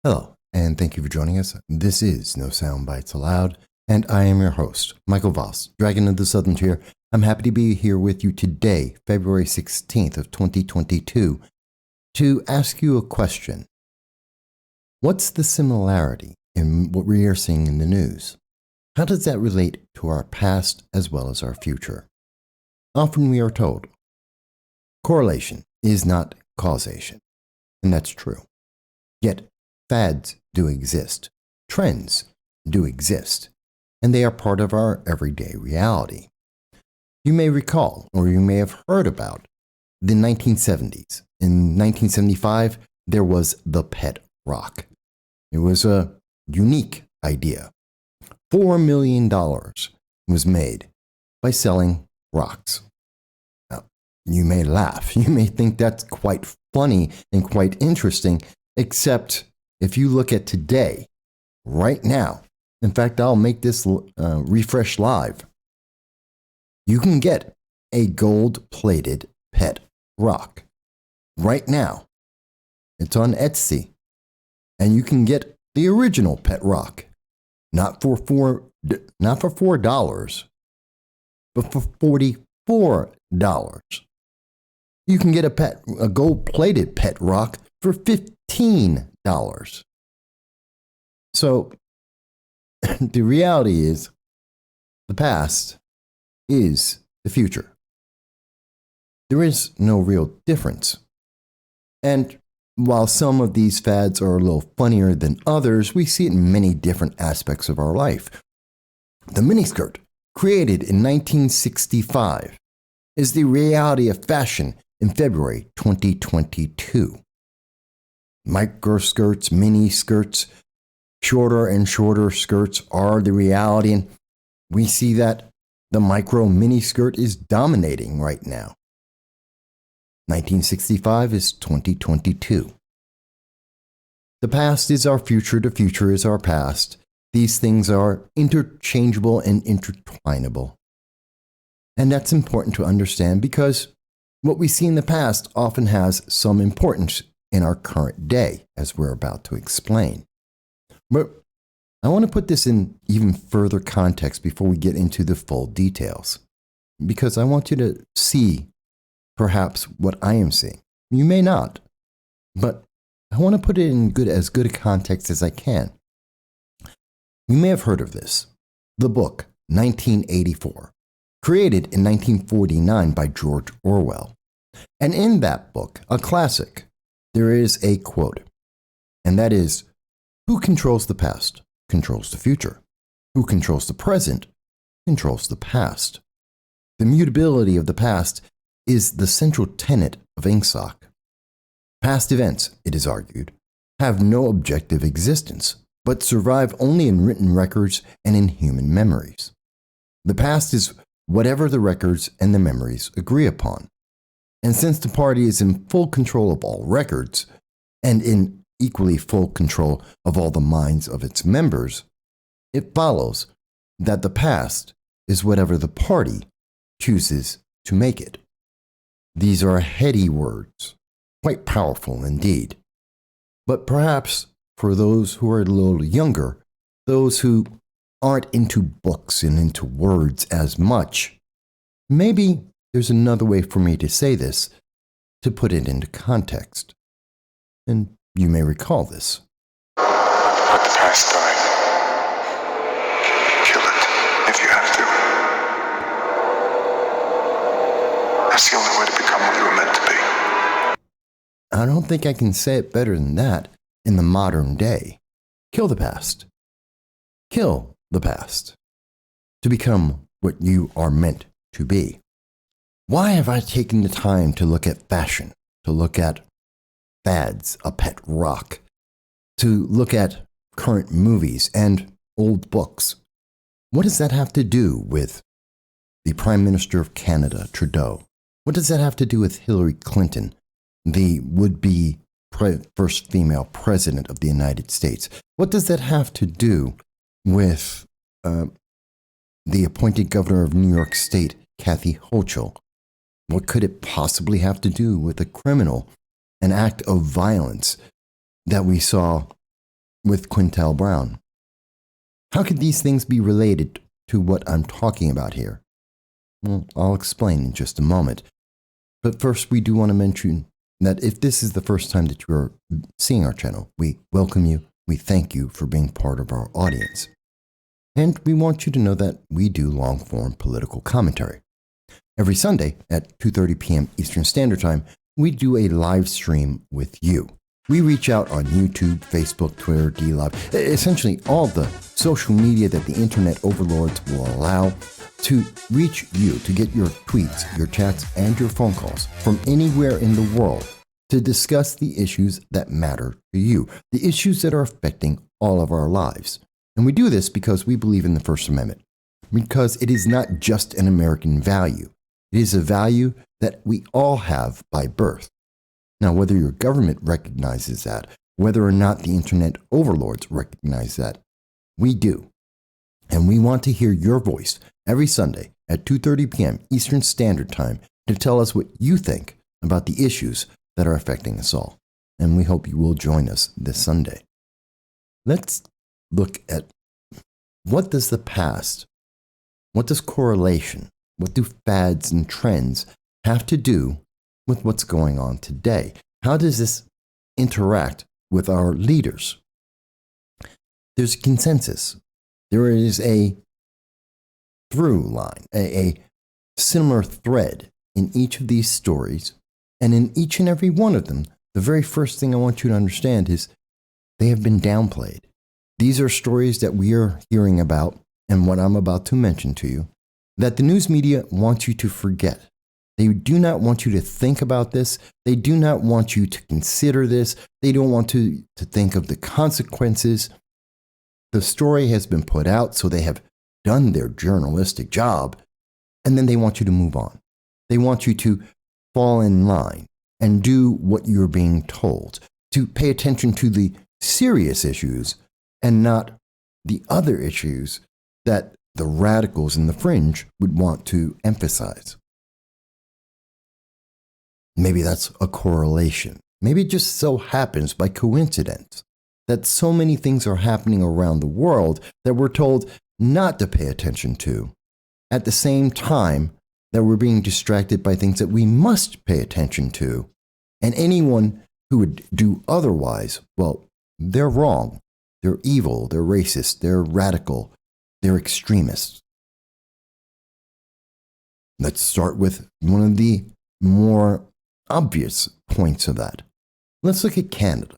Hello, and thank you for joining us. This is No Soundbites Allowed, and I am your host, Michael Voss, Dragon of the Southern Tier. I'm happy to be here with you today, February 16th of 2022, to ask you a question. What's the similarity in what we are seeing in the news? How does that relate to our past as well as our future? Often we are told, correlation is not causation, and that's true. Yet, fads do exist, trends do exist, and they are part of our everyday reality. You may recall, or you may have heard about, the 1970s. In 1975, there was the pet rock. It was a unique idea. $4 million was made by selling rocks. Now, you may laugh. You may think that's quite funny and quite interesting, except if you look at today, right now, in fact, I'll make this refresh live. You can get a gold-plated pet rock right now. It's on Etsy, and you can get the original pet rock, not for $4, but for $44. You can get a gold-plated pet rock for $15. So the reality is, the past is the future. There is no real difference. And while some of these fads are a little funnier than others, we see it in many different aspects of our life. The miniskirt, created in 1965, is the reality of fashion in February 2022. Micro skirts, mini skirts, shorter and shorter skirts are the reality, and we see that the micro mini skirt is dominating right now. 1965 is 2022. The past is our future, the future is our past. These things are interchangeable and intertwinable. And that's important to understand because what we see in the past often has some importance in our current day, as we're about to explain. But I want to put this in even further context before we get into the full details, because I want you to see perhaps what I am seeing. You may not, but I want to put it in as good a context as I can. You may have heard of this, the book 1984, created in 1949 by George Orwell. And in that book, a classic, there is a quote, and that is, "Who controls the past controls the future. Who controls the present controls the past." The mutability of the past is the central tenet of INCSOC. Past events, it is argued, have no objective existence, but survive only in written records and in human memories. The past is whatever the records and the memories agree upon. And since the party is in full control of all records, and in equally full control of all the minds of its members, it follows that the past is whatever the party chooses to make it. These are heady words, quite powerful indeed. But perhaps for those who are a little younger, those who aren't into books and into words as much, maybe there's another way for me to say this, to put it into context. And you may recall this. Let the past die. Kill it if you have to. That's the only way to become what you were meant to be. I don't think I can say it better than that in the modern day. Kill the past. Kill the past to become what you are meant to be. Why have I taken the time to look at fashion, to look at fads, a pet rock, to look at current movies and old books? What does that have to do with the Prime Minister of Canada, Trudeau? What does that have to do with Hillary Clinton, the would-be first female president of the United States? What does that have to do with the appointed governor of New York State, Kathy Hochul? What could it possibly have to do with a criminal, an act of violence that we saw with Quintez Brown. How could these things be related to what I'm talking about here? Well, I'll explain in just a moment. But first, we do want to mention that if this is the first time that you are seeing our channel, we welcome you. We thank you for being part of our audience. And we want you to know that we do long-form political commentary. Every Sunday at 2:30 p.m. Eastern Standard Time, we do a live stream with you. We reach out on YouTube, Facebook, Twitter, DLive, essentially all the social media that the internet overlords will allow to reach you, to get your tweets, your chats, and your phone calls from anywhere in the world to discuss the issues that matter to you, the issues that are affecting all of our lives. And we do this because we believe in the First Amendment, because it is not just an American value. It is a value that we all have by birth. Now, whether your government recognizes that, whether or not the internet overlords recognize that, we do. And we want to hear your voice every Sunday at 2:30 p.m. Eastern Standard Time to tell us what you think about the issues that are affecting us all. And we hope you will join us this Sunday. Let's look at what does the past, what does correlation, what do fads and trends have to do with what's going on today? How does this interact with our leaders? There's consensus. There is a through line, a similar thread in each of these stories. And in each and every one of them, the very first thing I want you to understand is they have been downplayed. These are stories that we are hearing about and what I'm about to mention to you that the news media wants you to forget. They do not want you to think about this. They do not want you to consider this. They don't want to think of the consequences. The story has been put out, so they have done their journalistic job, and then they want you to move on. They want you to fall in line and do what you're being told, to pay attention to the serious issues and not the other issues that the radicals in the fringe would want to emphasize. Maybe that's a correlation. Maybe it just so happens by coincidence that so many things are happening around the world that we're told not to pay attention to, at the same time that we're being distracted by things that we must pay attention to. And anyone who would do otherwise, well, they're wrong. They're evil, they're racist, they're radical, they're extremists. Let's start with one of the more obvious points of that. Let's look at Canada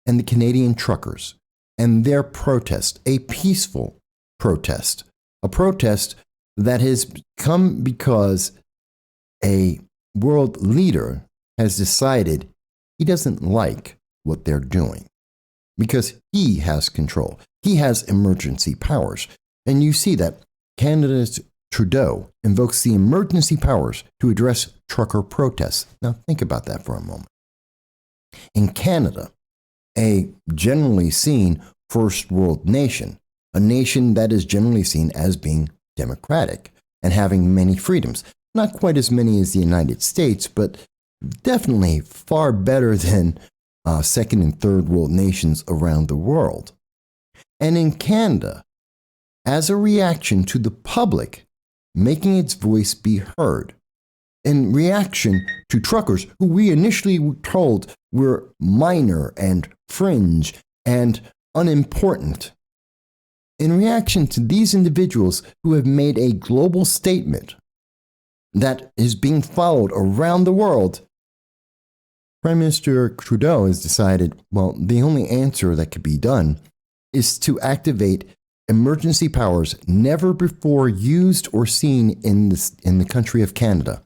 and the Canadian truckers and their protest, a peaceful protest, a protest that has come because a world leader has decided he doesn't like what they're doing because he has control. He has emergency powers. And you see that Canada's Trudeau invokes the emergency powers to address trucker protests. Now think about that for a moment. In Canada, a generally seen first world nation, a nation that is generally seen as being democratic and having many freedoms. Not quite as many as the United States, but definitely far better than second and third world nations around the world. And in Canada, as a reaction to the public making its voice be heard, in reaction to truckers who we initially were told were minor and fringe and unimportant, in reaction to these individuals who have made a global statement that is being followed around the world, Prime Minister Trudeau has decided, well, the only answer that could be done is to activate emergency powers never before used or seen in the country of Canada.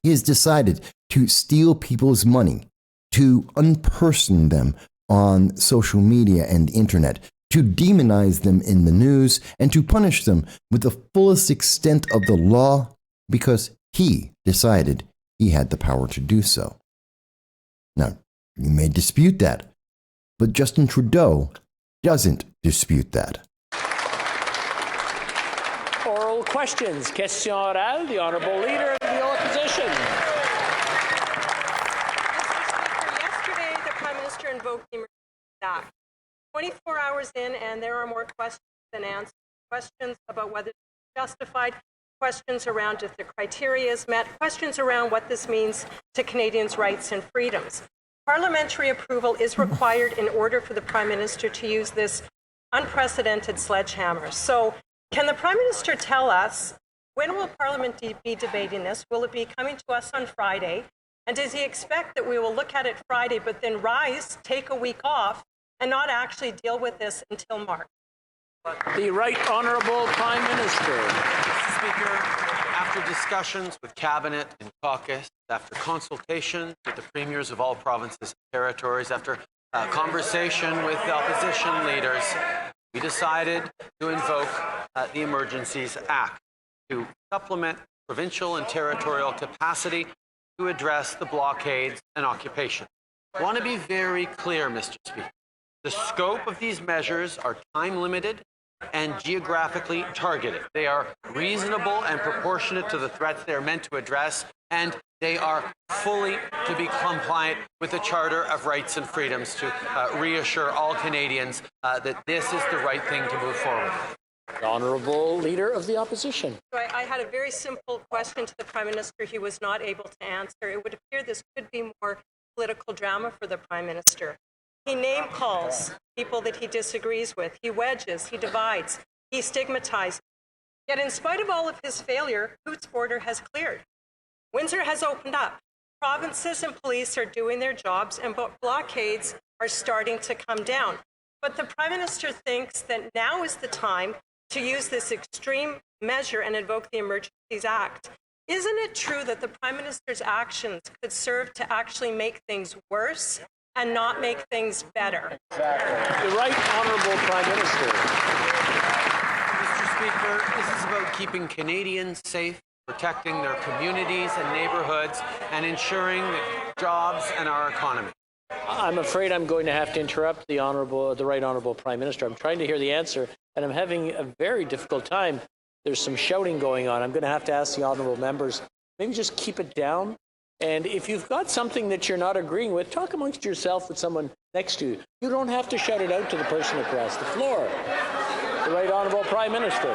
He has decided to steal people's money, to unperson them on social media and the internet, to demonize them in the news, and to punish them with the fullest extent of the law because he decided he had the power to do so. Now, you may dispute that, but Justin Trudeau doesn't dispute that. Oral questions. Question orale, the Honourable Leader of the Opposition. Mr. Speaker, yesterday the Prime Minister invoked the Emergency Act. 24 hours in, and there are more questions than answers. Questions about whether it's justified, questions around if the criteria is met, questions around what this means to Canadians' rights and freedoms. Parliamentary approval is required in order for the Prime Minister to use this unprecedented sledgehammer. So, can the Prime Minister tell us, when will Parliament be debating this? Will it be coming to us on Friday? And does he expect that we will look at it Friday, but then rise, take a week off, and not actually deal with this until March? The Right Honourable Prime Minister. Mr. Speaker, after discussions with Cabinet and caucus, after consultation with the premiers of all provinces and territories, after conversation with the opposition leaders, we decided to invoke the Emergencies Act to supplement provincial and territorial capacity to address the blockades and occupation. I want to be very clear, Mr. Speaker. The scope of these measures are time-limited and geographically targeted. They are reasonable and proportionate to the threats they are meant to address, and they are fully to be compliant with the Charter of Rights and Freedoms to reassure all Canadians that this is the right thing to move forward. The Honourable Leader of the Opposition. So I had a very simple question to the Prime Minister he was not able to answer. It would appear this could be more political drama for the Prime Minister. He name calls people that he disagrees with. He wedges, he divides, he stigmatizes. Yet in spite of all of his failure, Coote's border has cleared. Windsor has opened up. Provinces and police are doing their jobs, and blockades are starting to come down. But the Prime Minister thinks that now is the time to use this extreme measure and invoke the Emergencies Act. Isn't it true that the Prime Minister's actions could serve to actually make things worse and not make things better? Exactly. The Right Honourable Prime Minister. Mr. Speaker, this is about keeping Canadians safe, protecting their communities and neighbourhoods, and ensuring the jobs and our economy. I'm afraid I'm going to have to interrupt the Right Honourable Prime Minister. I'm trying to hear the answer, and I'm having a very difficult time. There's some shouting going on. I'm going to have to ask the honourable members, maybe just keep it down. And if you've got something that you're not agreeing with, talk amongst yourself with someone next to you. You don't have to shout it out to the person across the floor. The Right Honourable Prime Minister.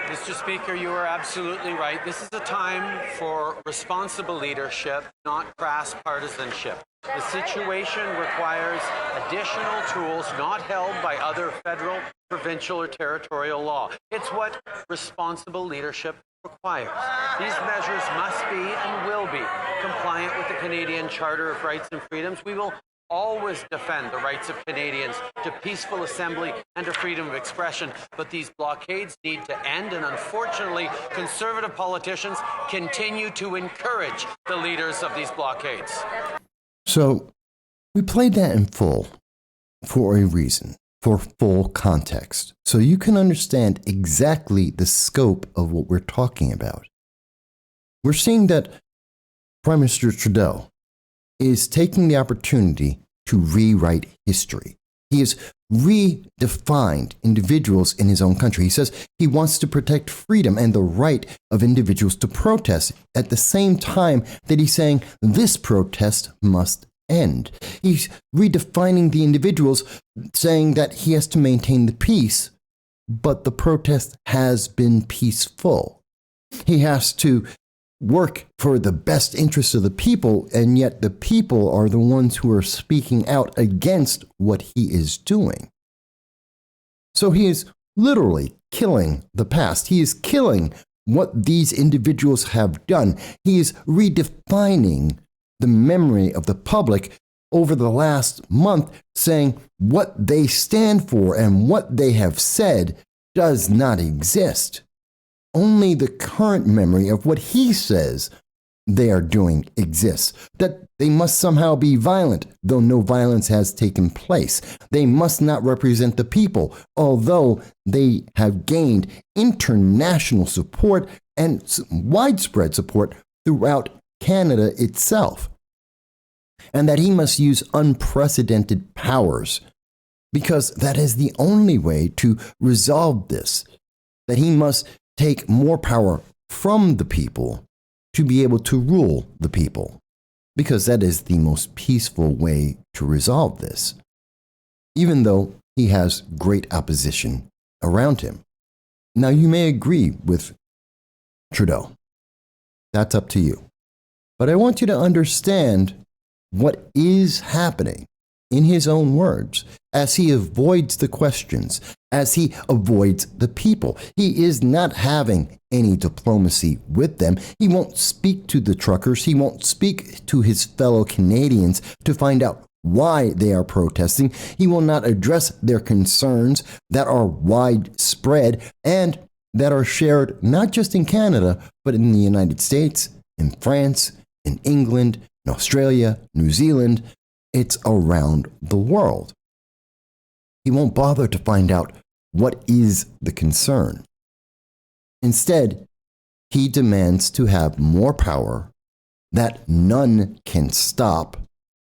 Mr. Speaker, you are absolutely right. This is a time for responsible leadership, not crass partisanship. The situation requires additional tools not held by other federal, provincial, or territorial law. It's what responsible leadership requires. These measures must be and will be compliant with the Canadian Charter of Rights and Freedoms. We will always defend the rights of Canadians to peaceful assembly and to freedom of expression, but these blockades need to end, and unfortunately, Conservative politicians continue to encourage the leaders of these blockades. So, we played that in full for a reason, for full context, so you can understand exactly the scope of what we're talking about. We're seeing that Prime Minister Trudeau is taking the opportunity to rewrite history. He has redefined individuals in his own country. He says he wants to protect freedom and the right of individuals to protest at the same time that he's saying this protest must end. He's redefining the individuals, saying that he has to maintain the peace, but the protest has been peaceful. He has to work for the best interests of the people, and yet the people are the ones who are speaking out against what he is doing. So he is literally killing the past. He is killing what these individuals have done. He is redefining the memory of the public over the last month, saying what they stand for and what they have said does not exist. Only the current memory of what he says they are doing exists. That they must somehow be violent, though no violence has taken place. They must not represent the people, although they have gained international support and widespread support throughout Canada itself. And that he must use unprecedented powers, because that is the only way to resolve this. That he must take more power from the people to be able to rule the people, because that is the most peaceful way to resolve this. Even though he has great opposition around him. Now, you may agree with Trudeau. That's up to you. But I want you to understand what is happening in his own words as he avoids the questions, as he avoids the people. He is not having any diplomacy with them. He won't speak to the truckers. He won't speak to his fellow Canadians to find out why they are protesting. He will not address their concerns that are widespread and that are shared not just in Canada, but in the United States, in France, in England, in Australia, New Zealand. It's around the world. He won't bother to find out what is the concern. Instead, he demands to have more power that none can stop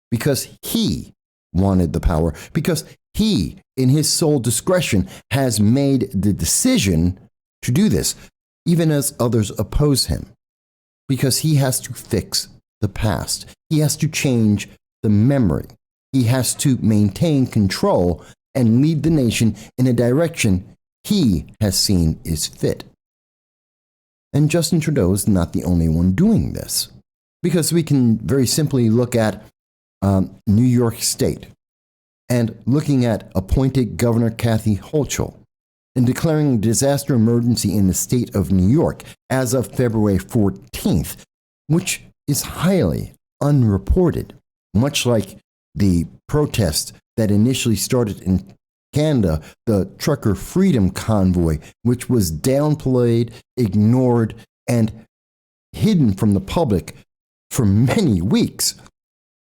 because he wanted the power, because he, in his sole discretion, has made the decision to do this, even as others oppose him, because he has to fix the past. He has to change the memory. He has to maintain control and lead the nation in a direction he has seen is fit. And Justin Trudeau is not the only one doing this, because we can very simply look at New York State and looking at appointed Governor Kathy Hochul and declaring a disaster emergency in the state of New York as of February 14th, which is highly unreported, much like the protest that initially started in Canada, the Trucker Freedom Convoy, which was downplayed, ignored, and hidden from the public for many weeks.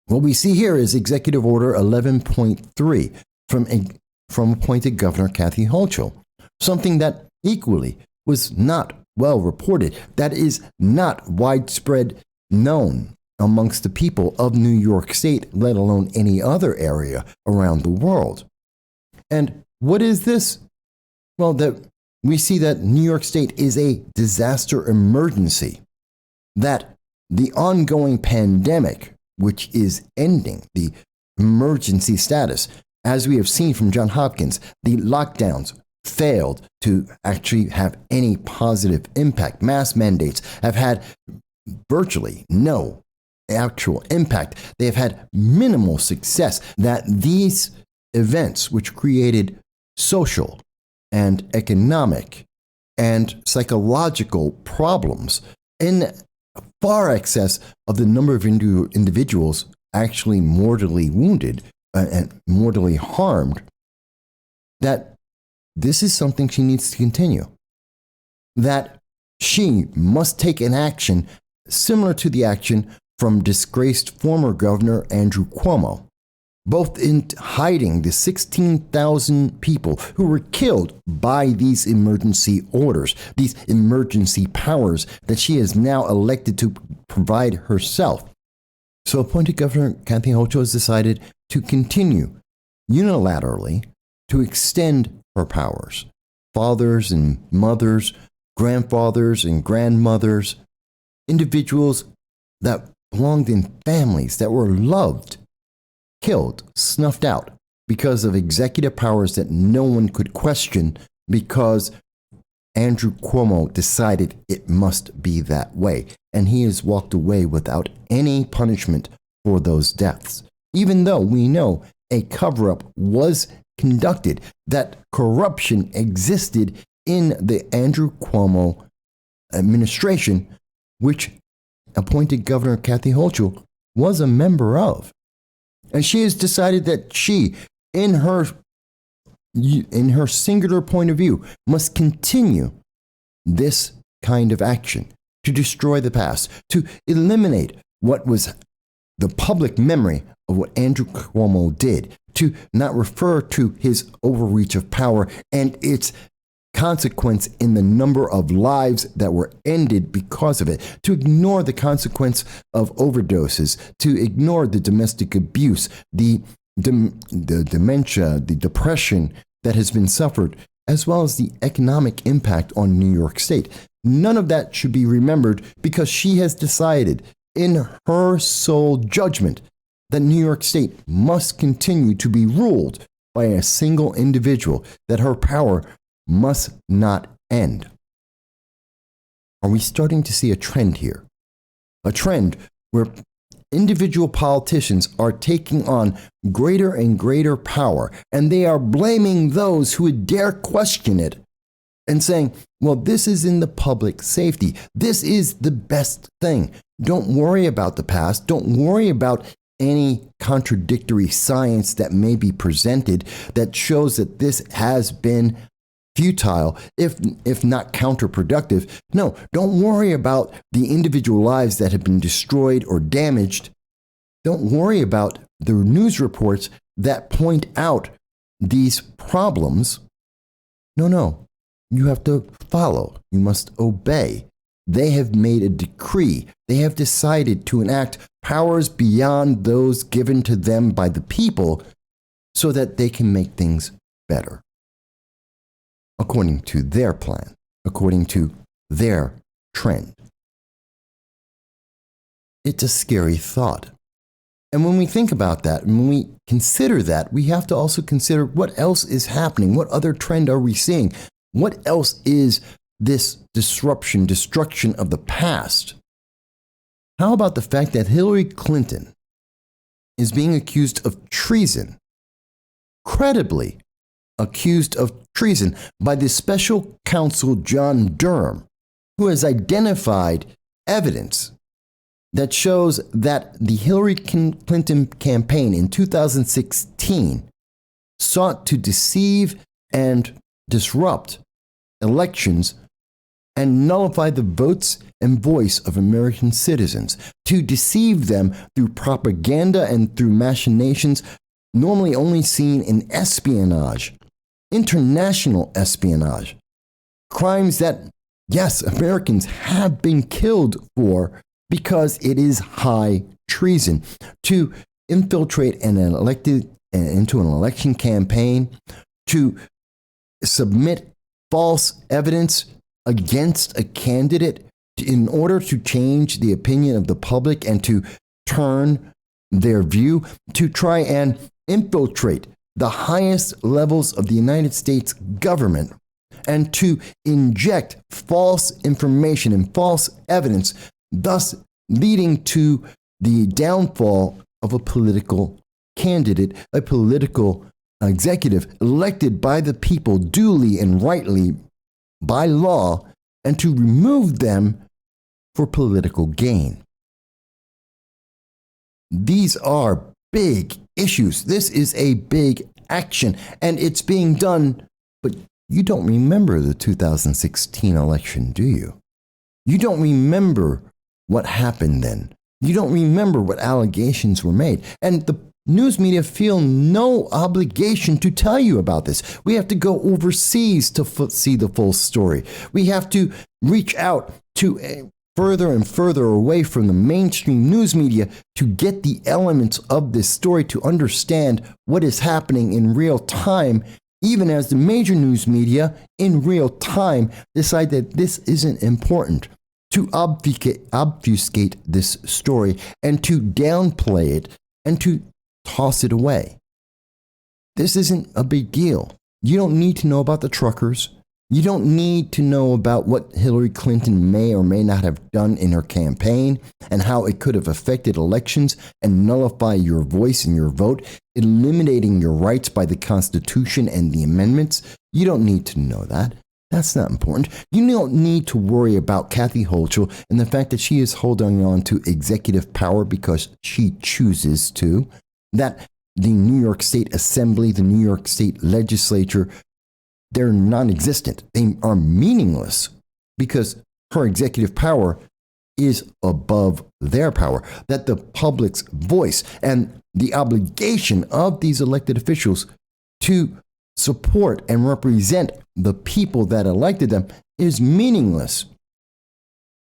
What we see here is Executive Order 11.3 from appointed Governor Kathy Hochul, something that equally was not well reported, that is not widespread known amongst the people of New York State, let alone any other area around the world. And what is this? Well, that we see that New York State is a disaster emergency, that the ongoing pandemic, which is ending, the emergency status, as we have seen from Johns Hopkins, the lockdowns failed to actually have any positive impact. Mass mandates have had virtually no actual impact. They have had minimal success. That these events, which created social and economic and psychological problems in far excess of the number of individuals actually mortally wounded and mortally harmed, that this is something she needs to continue. That she must take an action similar to the action from disgraced former Governor Andrew Cuomo, both in hiding the 16,000 people who were killed by these emergency orders, these emergency powers that she has now elected to provide herself. So appointed Governor Kathy Hochul has decided to continue unilaterally to extend her powers. Fathers and mothers, grandfathers and grandmothers, individuals that belonged in families that were loved, killed, snuffed out because of executive powers that no one could question, because Andrew Cuomo decided it must be that way. And he has walked away without any punishment for those deaths. Even though we know a cover-up was conducted, that corruption existed in the Andrew Cuomo administration, which appointed Governor Kathy Hochul was a member of. And she has decided that she, in her singular point of view, must continue this kind of action to destroy the past, to eliminate what was the public memory of what Andrew Cuomo did, to not refer to his overreach of power and its consequence in the number of lives that were ended because of it, to ignore the consequence of overdoses, to ignore the domestic abuse, the dementia, the depression that has been suffered, as well as the economic impact on New York State. None of that should be remembered, because she has decided in her sole judgment that New York State must continue to be ruled by a single individual, that her power must not end. Are we starting to see a trend here? A trend where individual politicians are taking on greater and greater power, and they are blaming those who would dare question it and saying, well, this is in the public safety. This is the best thing. Don't worry about the past. Don't worry about any contradictory science that may be presented that shows that this has been futile, if not counterproductive. No, don't worry about the individual lives that have been destroyed or damaged. Don't worry about the news reports that point out these problems. No, you have to follow. You must obey. They have made a decree. They have decided to enact powers beyond those given to them by the people so that they can make things better, according to their plan, according to their trend. It's a scary thought. And when we think about that, and when we consider that, we have to also consider what else is happening. What other trend are we seeing? What else is this disruption, destruction of the past? How about the fact that Hillary Clinton is being accused of treason, credibly accused of treason by the special counsel John Durham, who has identified evidence that shows that the Hillary Clinton campaign in 2016 sought to deceive and disrupt elections and nullify the votes and voice of American citizens, to deceive them through propaganda and through machinations normally only seen in espionage, international espionage, crimes that, yes, Americans have been killed for because it is high treason, to infiltrate into an election campaign, to submit false evidence against a candidate in order to change the opinion of the public and to turn their view, to try and infiltrate the highest levels of the United States government, and to inject false information and false evidence, thus leading to the downfall of a political candidate, a political executive elected by the people duly and rightly by law, and to remove them for political gain. These are big issues. This is a big action, and it's being done, but you don't remember the 2016 election, do you? You don't remember what happened then. You don't remember what allegations were made. And the news media feel no obligation to tell you about this. We have to go overseas to see the full story. We have to reach out to further and further away from the mainstream news media to get the elements of this story, to understand what is happening in real time, even as the major news media in real time decide that this isn't important, to obfuscate this story and to downplay it and to toss it away. This isn't a big deal. You don't need to know about the truckers. You don't need to know about what Hillary Clinton may or may not have done in her campaign and how it could have affected elections and nullify your voice and your vote, eliminating your rights by the Constitution and the amendments. You don't need to know that. That's not important. You don't need to worry about Kathy Hochul and the fact that she is holding on to executive power because she chooses to, that the New York State Assembly, the New York State Legislature, they're non-existent. They are meaningless because her executive power is above their power, that the public's voice and the obligation of these elected officials to support and represent the people that elected them is meaningless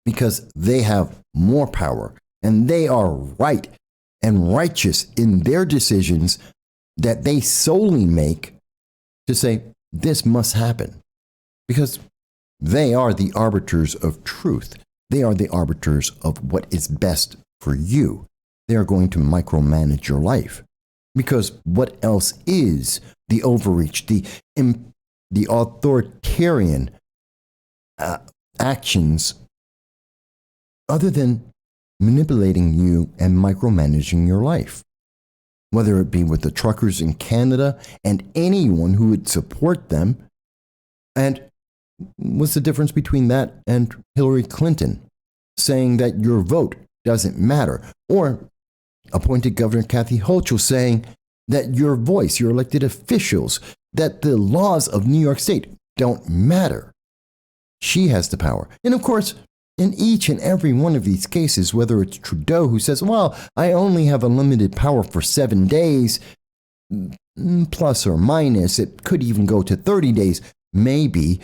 because they have more power and they are right and righteous in their decisions that they solely make to say this must happen because they are the arbiters of truth. They are the arbiters of what is best for you. They are going to micromanage your life because what else is the overreach, the authoritarian actions, other than manipulating you and micromanaging your life. Whether it be with the truckers in Canada and anyone who would support them. And what's the difference between that and Hillary Clinton saying that your vote doesn't matter? Or appointed Governor Kathy Hochul saying that your voice, your elected officials, that the laws of New York State don't matter. She has the power. And of course, in each and every one of these cases, whether it's Trudeau who says, well, I only have a limited power for 7 days, plus or minus, it could even go to 30 days, maybe.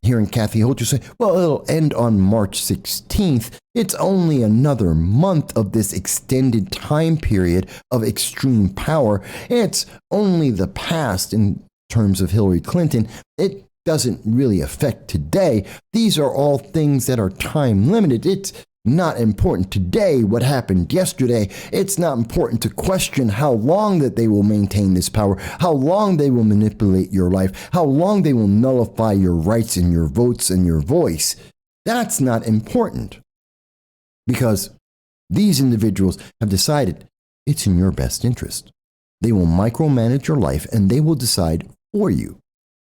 Hearing Kathy Hochul say, well, it'll end on March 16th. It's only another month of this extended time period of extreme power. It's only the past in terms of Hillary Clinton. It doesn't really affect today. These are all things that are time limited. It's not important today what happened yesterday. It's not important to question how long that they will maintain this power, how long they will manipulate your life, how long they will nullify your rights and your votes and your voice. That's not important, because these individuals have decided it's in your best interest. They will micromanage your life and they will decide for you.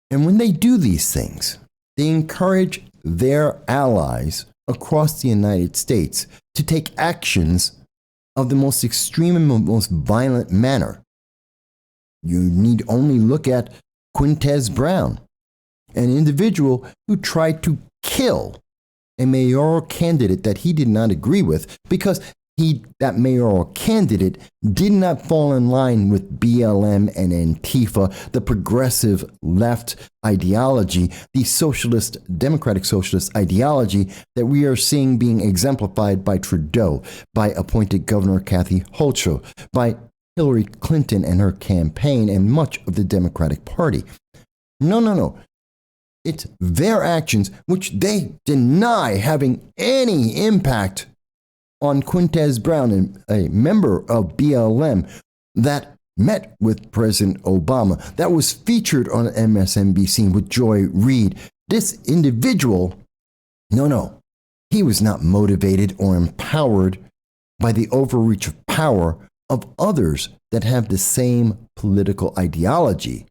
And when they do these things, they encourage their allies across the United States to take actions of the most extreme and most violent manner. You need only look at Quintez Brown, an individual who tried to kill a mayoral candidate that he did not agree with because that mayoral candidate did not fall in line with BLM and Antifa, the progressive left ideology, the socialist, democratic socialist ideology that we are seeing being exemplified by Trudeau, by appointed Governor Kathy Hochul, by Hillary Clinton and her campaign, and much of the Democratic Party. No. It's their actions which they deny having any impact on Quintez Brown, a member of BLM that met with President Obama, that was featured on MSNBC with Joy Reid. This individual, no, he was not motivated or empowered by the overreach of power of others that have the same political ideology.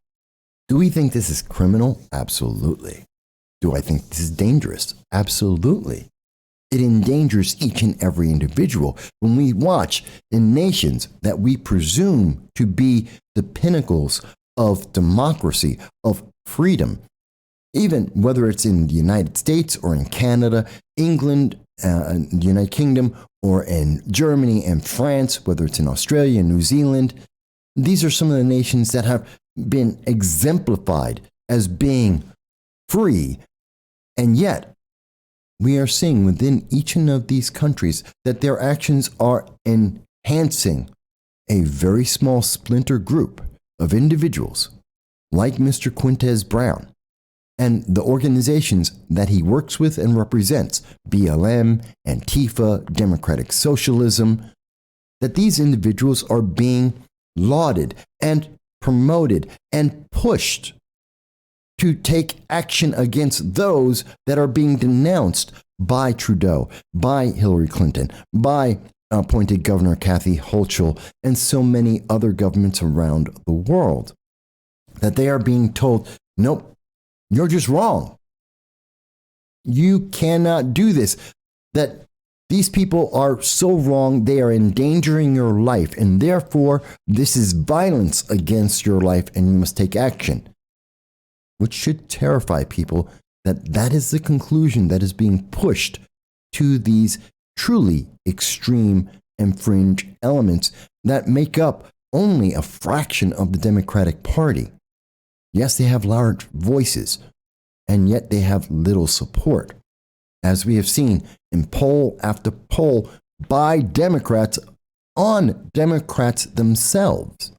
Do we think this is criminal? Absolutely. Do I think this is dangerous? Absolutely. It endangers each and every individual. When we watch in nations that we presume to be the pinnacles of democracy, of freedom, even whether it's in the United States or in Canada, England, the United Kingdom, or in Germany and France, whether it's in Australia, New Zealand, these are some of the nations that have been exemplified as being free, and yet we are seeing within each one of these countries that their actions are enhancing a very small splinter group of individuals like Mr. Quintez Brown and the organizations that he works with and represents, BLM, Antifa, Democratic Socialism, that these individuals are being lauded and promoted and pushed to take action against those that are being denounced by Trudeau, by Hillary Clinton, by appointed Governor Kathy Hochul, and so many other governments around the world. That they are being told, nope, you're just wrong. You cannot do this. That these people are so wrong, they are endangering your life, and therefore this is violence against your life and you must take action. Which should terrify people that is the conclusion that is being pushed to these truly extreme and fringe elements that make up only a fraction of the Democratic Party. Yes, they have large voices, and yet they have little support, as we have seen in poll after poll by Democrats on Democrats themselves.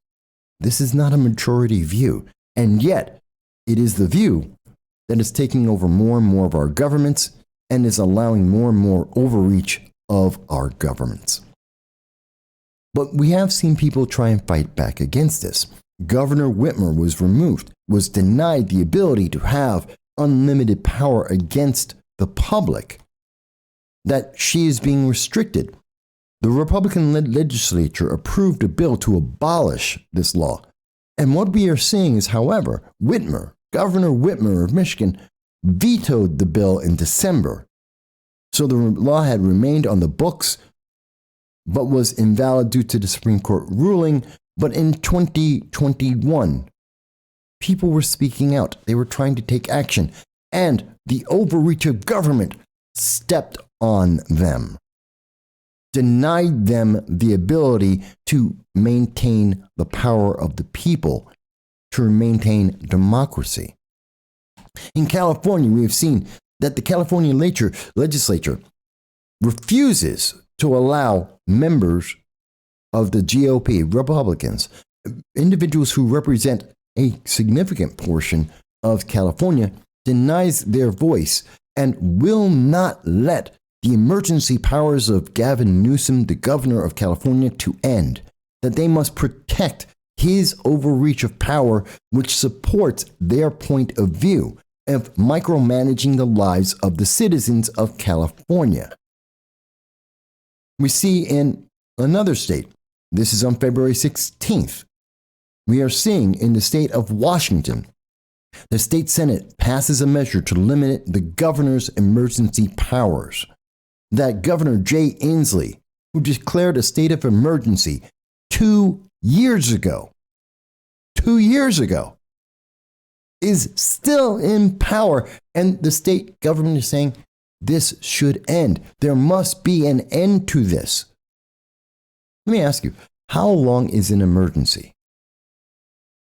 This is not a majority view, and yet it is the view that is taking over more and more of our governments and is allowing more and more overreach of our governments. But we have seen people try and fight back against this. Governor Whitmer was removed, was denied the ability to have unlimited power against the public, that she is being restricted. The Republican legislature approved a bill to abolish this law. And what we are seeing is, however, Governor Whitmer of Michigan, vetoed the bill in December. So the law had remained on the books, but was invalid due to the Supreme Court ruling. But in 2021, people were speaking out. They were trying to take action. And the overreach of government stepped on them, denied them the ability to maintain the power of the people, to maintain democracy. In California, we have seen that the California legislature refuses to allow members of the GOP, Republicans, individuals who represent a significant portion of California, denies their voice and will not let the emergency powers of Gavin Newsom, the governor of California, to end, that they must protect his overreach of power, which supports their point of view of micromanaging the lives of the citizens of California. We see in another state, this is on February 16th, we are seeing in the state of Washington, the state Senate passes a measure to limit the governor's emergency powers. That Governor Jay Inslee, who declared a state of emergency 2 years ago, is still in power. And the state government is saying this should end. There must be an end to this. Let me ask you, how long is an emergency?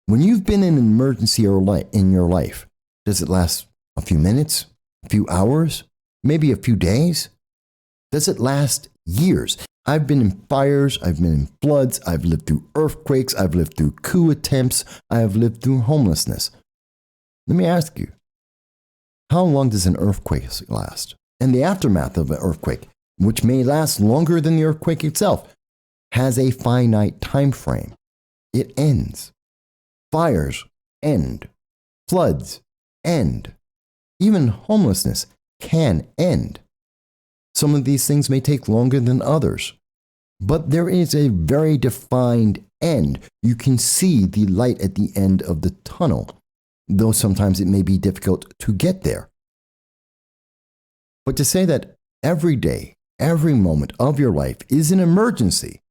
When you've been in an emergency in your life, does it last a few minutes, a few hours, maybe a few days? Does it last years? I've been in fires, I've been in floods, I've lived through earthquakes, I've lived through coup attempts, I have lived through homelessness. Let me ask you, how long does an earthquake last? And the aftermath of an earthquake, which may last longer than the earthquake itself, has a finite time frame. It ends. Fires end. Floods end. Even homelessness can end. Some of these things may take longer than others, but there is a very defined end. You can see the light at the end of the tunnel, though sometimes it may be difficult to get there. But to say that every day, every moment of your life is an emergency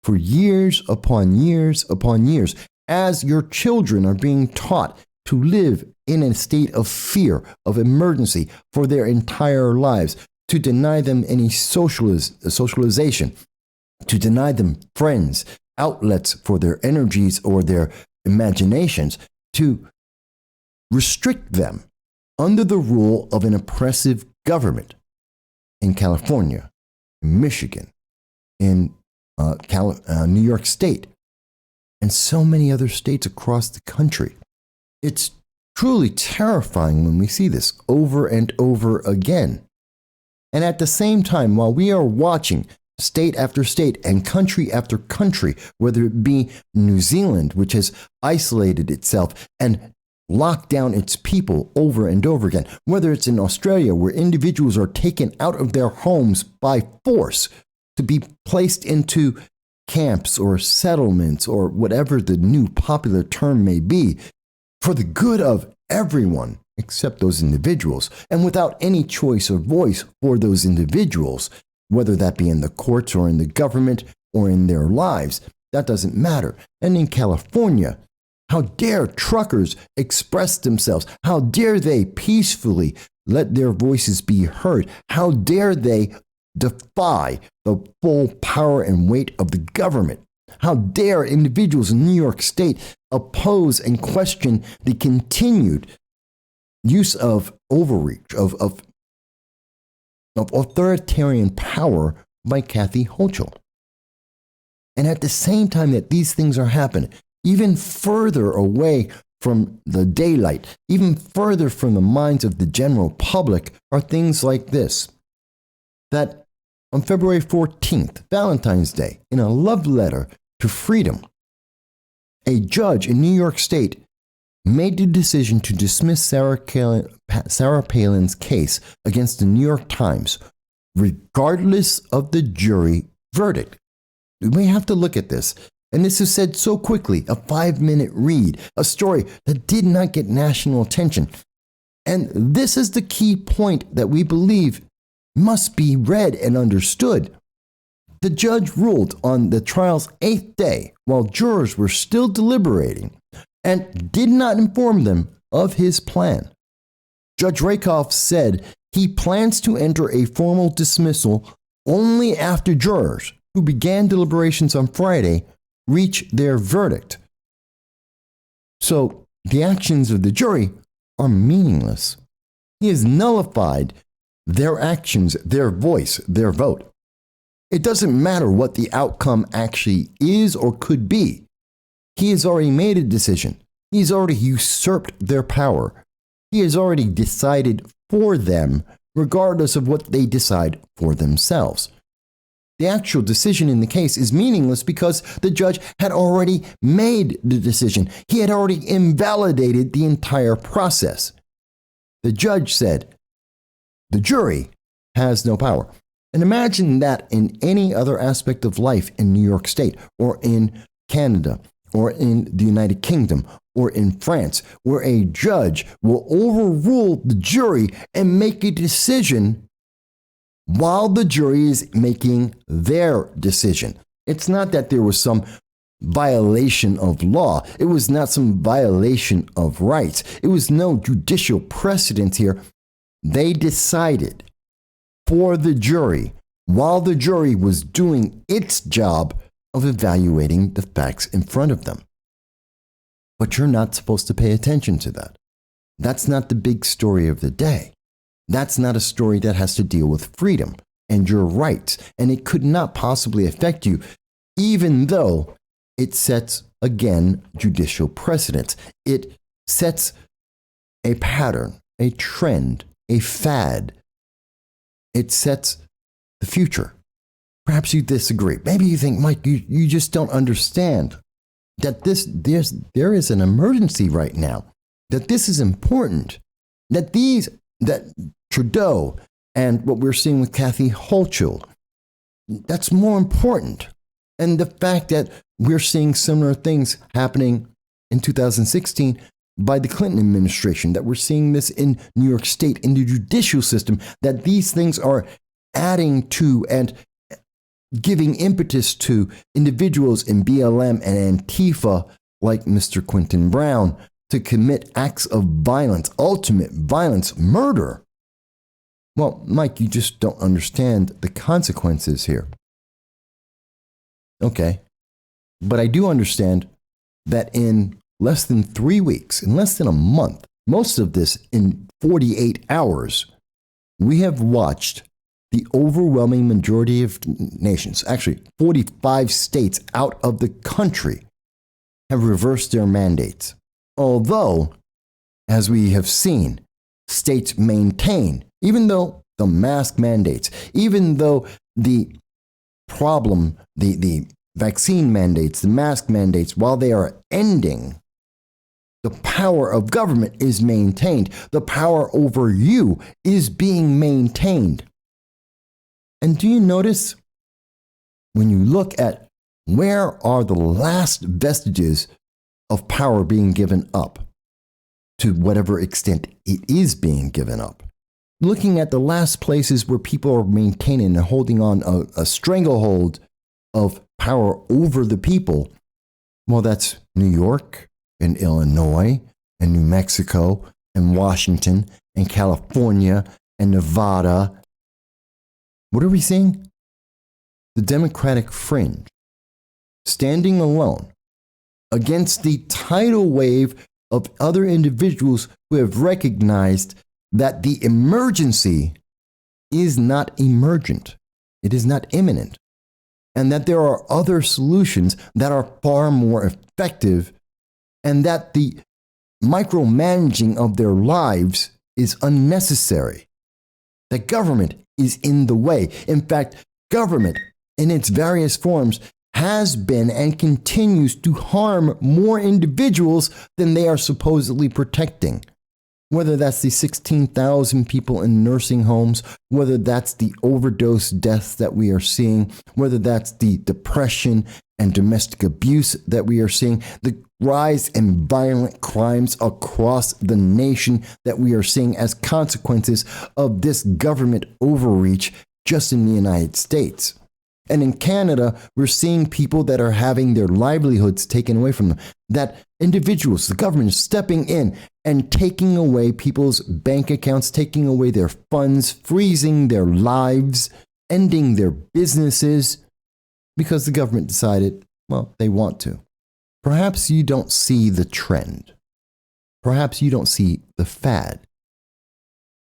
for years upon years upon years, as your children are being taught to live in a state of fear, of emergency for their entire lives, to deny them any socialization, to deny them friends, outlets for their energies or their imaginations, to restrict them under the rule of an oppressive government in California, in Michigan, in New York State, and so many other states across the country. It's truly terrifying when we see this over and over again. And at the same time, while we are watching state after state and country after country, whether it be New Zealand, which has isolated itself and locked down its people over and over again, whether it's in Australia, where individuals are taken out of their homes by force to be placed into camps or settlements or whatever the new popular term may be, for the good of everyone except those individuals, and without any choice or voice for those individuals, whether that be in the courts or in the government or in their lives, that doesn't matter. And in California, how dare truckers express themselves? How dare they peacefully let their voices be heard? How dare they defy the full power and weight of the government? How dare individuals in New York State oppose and question the continued use of overreach, of authoritarian power by Kathy Hochul? And at the same time that these things are happening, even further away from the daylight, even further from the minds of the general public, are things like this. That on February 14th, Valentine's Day, in a love letter to freedom, a judge in New York State made the decision to dismiss Sarah Palin's case against the New York Times, regardless of the jury verdict. We have to look at this. And this is said so quickly, a 5-minute read, a story that did not get national attention. And this is the key point that we believe must be read and understood. The judge ruled on the trial's 8th day while jurors were still deliberating and did not inform them of his plan. Judge Rakoff said he plans to enter a formal dismissal only after jurors, who began deliberations on Friday, reach their verdict. So the actions of the jury are meaningless. He has nullified their actions, their voice, their vote. It doesn't matter what the outcome actually is or could be. He has already made a decision. He's already usurped their power. He has already decided for them, regardless of what they decide for themselves. The actual decision in the case is meaningless because the judge had already made the decision. He had already invalidated the entire process. The judge said, the jury has no power. And imagine that in any other aspect of life in New York State or in Canada or in the United Kingdom or in France, where a judge will overrule the jury and make a decision while the jury is making their decision. It's not that there was some violation of law. It was not some violation of rights. It was no judicial precedent here. They decided for the jury while the jury was doing its job of evaluating the facts in front of them. But you're not supposed to pay attention to that. That's not the big story of the day. That's not a story that has to deal with freedom and your rights, and it could not possibly affect you, even though it sets, again, judicial precedents. It sets a pattern, a trend, a fad. It sets the future. Perhaps you disagree. Maybe you think, Mike, you just don't understand that there is an emergency right now, that this is important, that Trudeau and what we're seeing with Kathy Hochul, that's more important. And the fact that we're seeing similar things happening in 2016 by the Clinton administration, that we're seeing this in New York State, in the judicial system, that these things are adding to and giving impetus to individuals in BLM and Antifa like Mr. Quintez Brown to commit acts of violence, ultimate violence, murder. Well, Mike, you just don't understand the consequences here. Okay, but I do understand that in less than 3 weeks, in less than a month, most of this in 48 hours, we have watched the overwhelming majority of nations, actually 45 states out of the country, have reversed their mandates. Although, as we have seen, states maintain, even though the mask mandates, even though the problem, the vaccine mandates, the mask mandates, while they are ending, the power of government is maintained. The power over you is being maintained. And do you notice when you look at where are the last vestiges of power being given up, to whatever extent it is being given up? Looking at the last places where people are maintaining and holding on a stranglehold of power over the people, well, that's New York and Illinois and New Mexico and Washington and California and Nevada. What are we seeing? The Democratic fringe standing alone against the tidal wave of other individuals who have recognized that the emergency is not emergent. It is not imminent. And that there are other solutions that are far more effective, and that the micromanaging of their lives is unnecessary. That government is in the way. In fact, government in its various forms has been and continues to harm more individuals than they are supposedly protecting. Whether that's the 16,000 people in nursing homes, whether that's the overdose deaths that we are seeing, whether that's the depression and domestic abuse that we are seeing, the rise in violent crimes across the nation that we are seeing as consequences of this government overreach just in the United States. And in Canada, we're seeing people that are having their livelihoods taken away from them. That individuals, the government is stepping in and taking away people's bank accounts, taking away their funds, freezing their lives, ending their businesses because the government decided, well, they want to. Perhaps you don't see the trend. Perhaps you don't see the fad.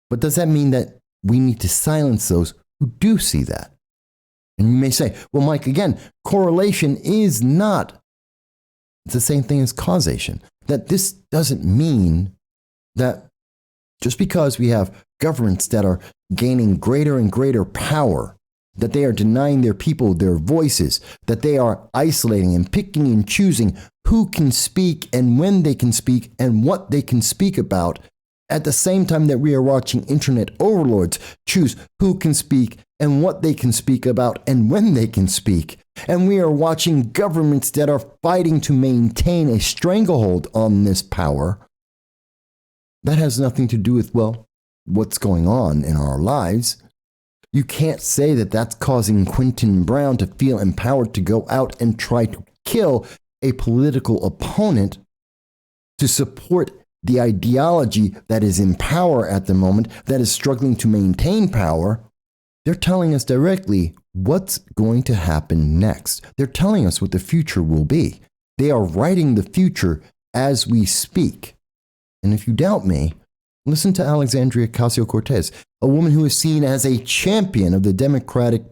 But does that mean that we need to silence those who do see that? And you may say, well, Mike, again, correlation is not the same thing as causation. That this doesn't mean that just because we have governments that are gaining greater and greater power, that they are denying their people their voices, that they are isolating and picking and choosing who can speak and when they can speak and what they can speak about, at the same time that we are watching internet overlords choose who can speak and what they can speak about and when they can speak. And we are watching governments that are fighting to maintain a stranglehold on this power. That has nothing to do with, well, what's going on in our lives. You can't say that that's causing Quintez Brown to feel empowered to go out and try to kill a political opponent to support the ideology that is in power at the moment, that is struggling to maintain power. They're telling us directly what's going to happen next. They're telling us what the future will be. They are writing the future as we speak. And if you doubt me, listen to Alexandria Ocasio-Cortez, a woman who is seen as a champion of the democratic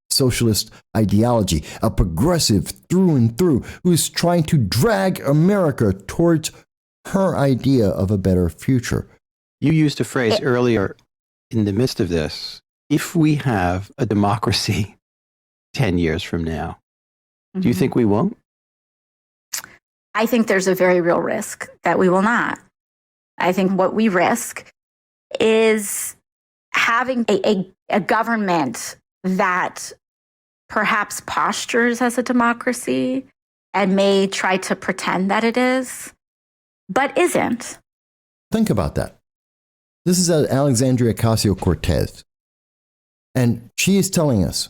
socialist ideology, a progressive through and through, who is trying to drag America towards her idea of a better future. You used a phrase earlier in the midst of this. If we have a democracy 10 years from now, do you think we won't? I think there's a very real risk that we will not. I think what we risk is having a government that perhaps postures as a democracy and may try to pretend that it is, but isn't. Think about that. This is Alexandria Ocasio-Cortez. And she is telling us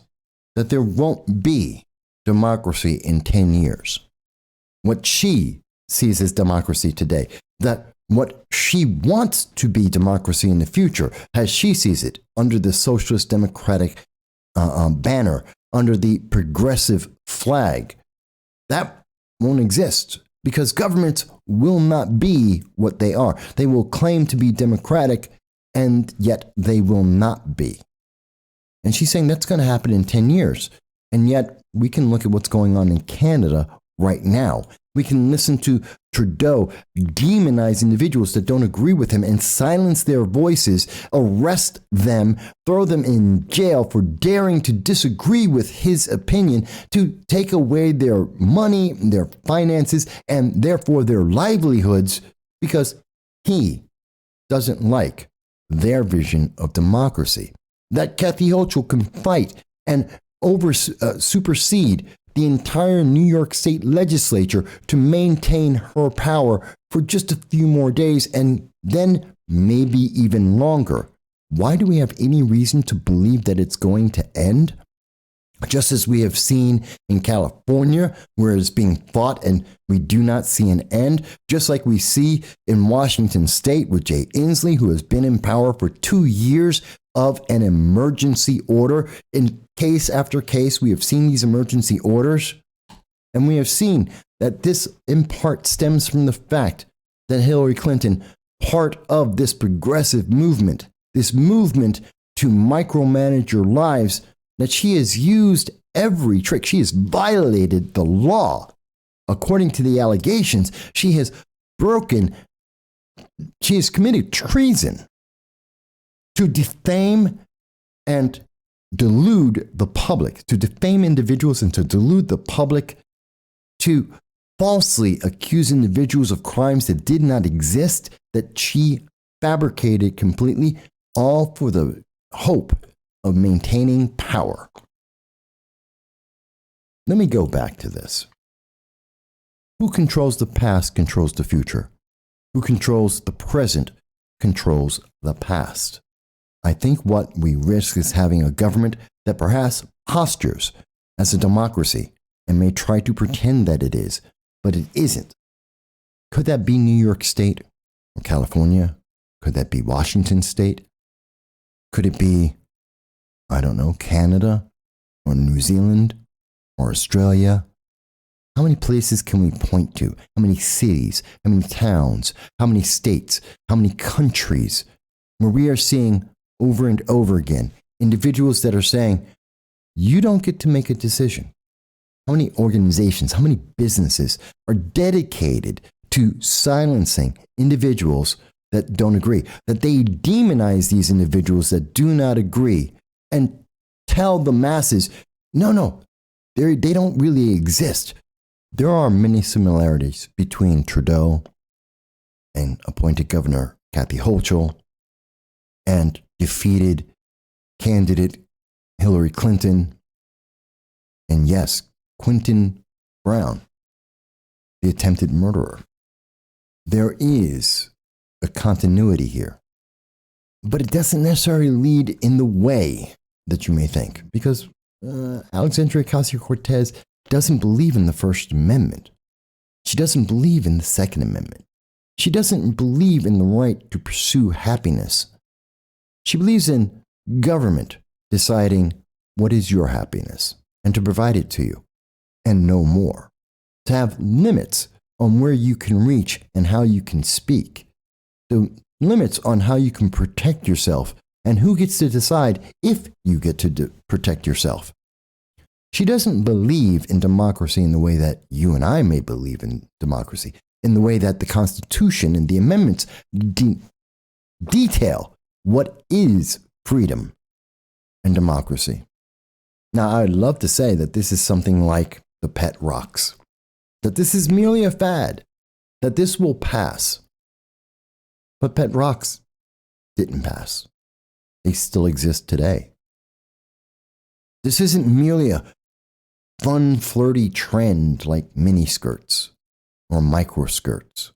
that there won't be democracy in 10 years. What she sees as democracy today, that what she wants to be democracy in the future, as she sees it, under the socialist democratic banner, under the progressive flag, that won't exist because governments will not be what they are. They will claim to be democratic, and yet they will not be. And she's saying that's going to happen in 10 years. And yet we can look at what's going on in Canada right now. We can listen to Trudeau demonize individuals that don't agree with him and silence their voices, arrest them, throw them in jail for daring to disagree with his opinion, to take away their money, their finances, and therefore their livelihoods because he doesn't like their vision of democracy. That Kathy Hochul can fight and supersede the entire New York State legislature to maintain her power for just a few more days and then maybe even longer. Why do we have any reason to believe that it's going to end? Just as we have seen in California, where it's being fought and we do not see an end, just like we see in Washington State with Jay Inslee, who has been in power for 2 years of an emergency order. In case after case, we have seen these emergency orders, and we have seen that this in part stems from the fact that Hillary Clinton, part of this progressive movement, this movement to micromanage your lives, that she has used every trick. She has violated the law. According to the allegations, she has committed treason to defame and delude the public, to defame individuals and to delude the public, to falsely accuse individuals of crimes that did not exist, that she fabricated completely, all for the hope of maintaining power. Let me go back to this. Who controls the past controls the future. Who controls the present controls the past. I think what we risk is having a government that perhaps postures as a democracy and may try to pretend that it is, but it isn't. Could that be New York State or California? Could that be Washington State? Could it be, I don't know, Canada or New Zealand or Australia? How many places can we point to? How many cities? How many towns? How many states? How many countries where we are seeing over and over again individuals that are saying, you don't get to make a decision? How many organizations, how many businesses are dedicated to silencing individuals that don't agree? That they demonize these individuals that do not agree and tell the masses, no, they don't really exist. There are many similarities between Trudeau and appointed Governor Kathy Hochul and defeated candidate Hillary Clinton, and yes, Quintez Brown, the attempted murderer. There is a continuity here, but it doesn't necessarily lead in the way that you may think, because Alexandria Ocasio-Cortez doesn't believe in the First Amendment. She doesn't believe in the Second Amendment. She doesn't believe in the right to pursue happiness. She believes in government deciding what is your happiness and to provide it to you, and no more. To have limits on where you can reach and how you can speak. The limits on how you can protect yourself and who gets to decide if you get to protect yourself. She doesn't believe in democracy in the way that you and I may believe in democracy, in the way that the Constitution and the amendments detail what is freedom and democracy. Now, I'd love to say that this is something like the pet rocks, that this is merely a fad, that this will pass. But pet rocks didn't pass. They still exist today. This isn't merely a fun, flirty trend like miniskirts or microskirts.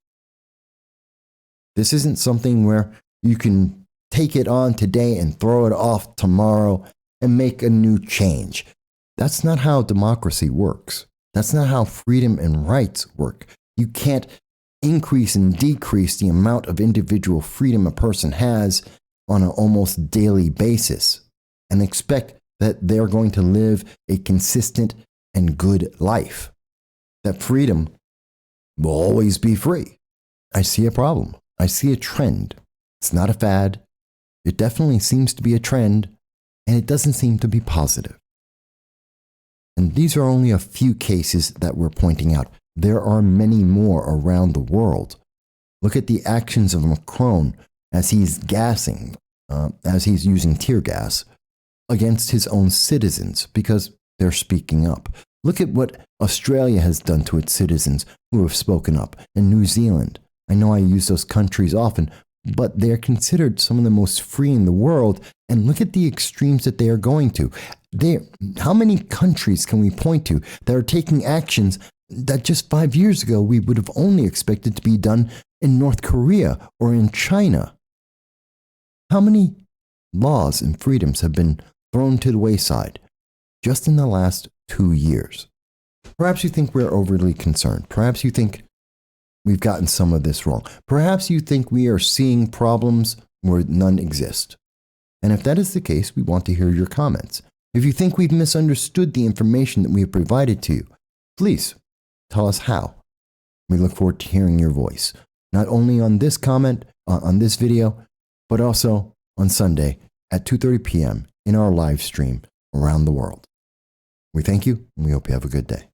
This isn't something where you can take it on today and throw it off tomorrow and make a new change. That's not how democracy works. That's not how freedom and rights work. You can't increase and decrease the amount of individual freedom a person has on an almost daily basis and expect that they're going to live a consistent and good life. That freedom will always be free. I see a problem. I see a trend. It's not a fad. It definitely seems to be a trend, and it doesn't seem to be positive. And these are only a few cases that we're pointing out. There are many more around the world. Look at the actions of Macron as he's gassing, as he's using tear gas against his own citizens because they're speaking up. Look at what Australia has done to its citizens who have spoken up, and New Zealand. I know I use those countries often, but they're considered some of the most free in the world, and look at the extremes that they are going to. How many countries can we point to that are taking actions that just 5 years ago we would have only expected to be done in North Korea or in China? How many laws and freedoms have been thrown to the wayside just in the last 2 years? Perhaps you think we're overly concerned. Perhaps you think we've gotten some of this wrong. Perhaps you think we are seeing problems where none exist. And if that is the case, we want to hear your comments. If you think we've misunderstood the information that we have provided to you, please tell us how. We look forward to hearing your voice, not only on this comment, on this video, but also on Sunday at 2:30 p.m. in our live stream around the world. We thank you, and we hope you have a good day.